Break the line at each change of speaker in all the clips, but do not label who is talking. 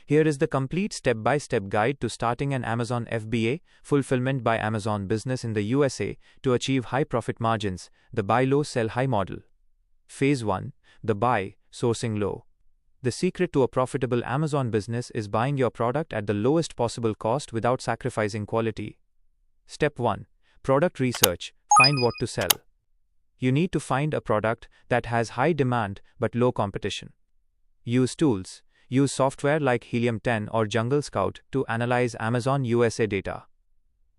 Here is the complete step-by-step guide to starting an Amazon FBA, Fulfillment by Amazon business in the USA, to achieve high profit margins, the buy low, sell high model. Phase 1. The buy, sourcing low. The secret to a profitable Amazon business is buying your product at the lowest possible cost without sacrificing quality. Step 1. Product research. Find what to sell. You need to find a product that has high demand but low competition. Use tools. Use software like Helium 10 or Jungle Scout to analyze Amazon USA data.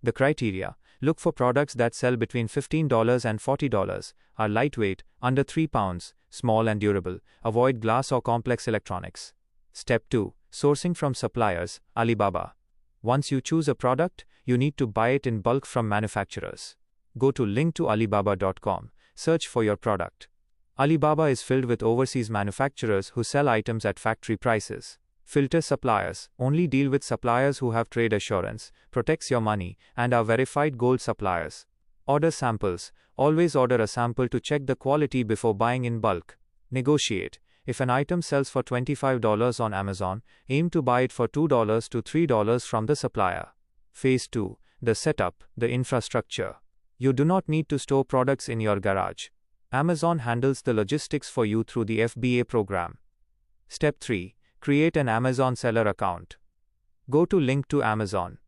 The criteria: look for products that sell between $15 and $40, are lightweight, under 3 pounds, small and durable, avoid glass or complex electronics. Step 2. Sourcing from suppliers, Alibaba. Once you choose a product, you need to buy it in bulk from manufacturers. Go to linktoalibaba.com, search for your product. Alibaba is filled with overseas manufacturers who sell items at factory prices. Filter suppliers. Only deal with suppliers who have trade assurance, protects your money, and are verified gold suppliers. Order samples. Always order a sample to check the quality before buying in bulk. Negotiate. If an item sells for $25 on Amazon, aim to buy it for $2 to $3 from the supplier. Phase 2. The setup, the infrastructure. You do not need to store products in your garage. Amazon handles the logistics for you through the FBA program. Step 3. Create an Amazon seller account. Go to Link to Amazon.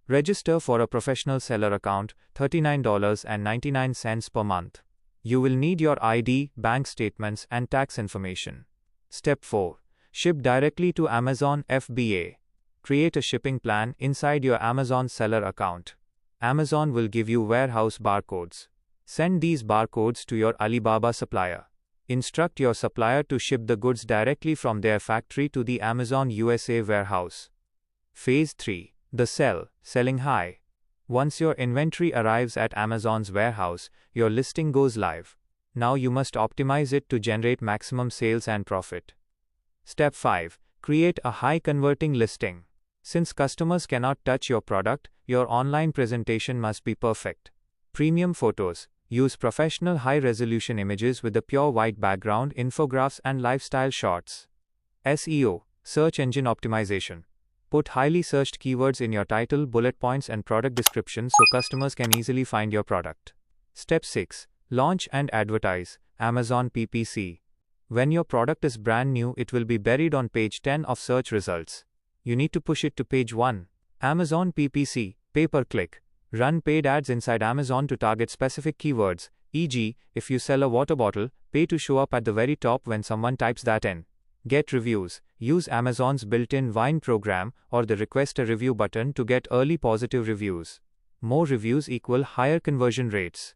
Register for a professional seller account, $39.99 per month. You will need your ID, bank statements, and tax information. Step 4. Ship directly to Amazon FBA. Create a shipping plan inside your Amazon seller account. Amazon will give you warehouse barcodes. Send these barcodes to your Alibaba supplier. Instruct your supplier to ship the goods directly from their factory to the Amazon USA warehouse. Phase 3. The sell, selling high. Once your inventory arrives at Amazon's warehouse, your listing goes live. Now you must optimize it to generate maximum sales and profit. Step 5. Create a high-converting listing. Since customers cannot touch your product, your online presentation must be perfect. Premium photos. Use professional high-resolution images with a pure white background, infographics, and lifestyle shots. SEO, search engine optimization. Put highly searched keywords in your title, bullet points, and product description so customers can easily find your product. Step 6. Launch and advertise, Amazon PPC. When your product is brand new, it will be buried on page 10 of search results. You need to push it to page 1. Amazon PPC, pay-per-click. Run paid ads inside Amazon to target specific keywords, e.g., if you sell a water bottle, pay to show up at the very top when someone types that in. Get reviews. Use Amazon's built-in Vine program or the Request a Review button to get early positive reviews. More reviews equal higher conversion rates.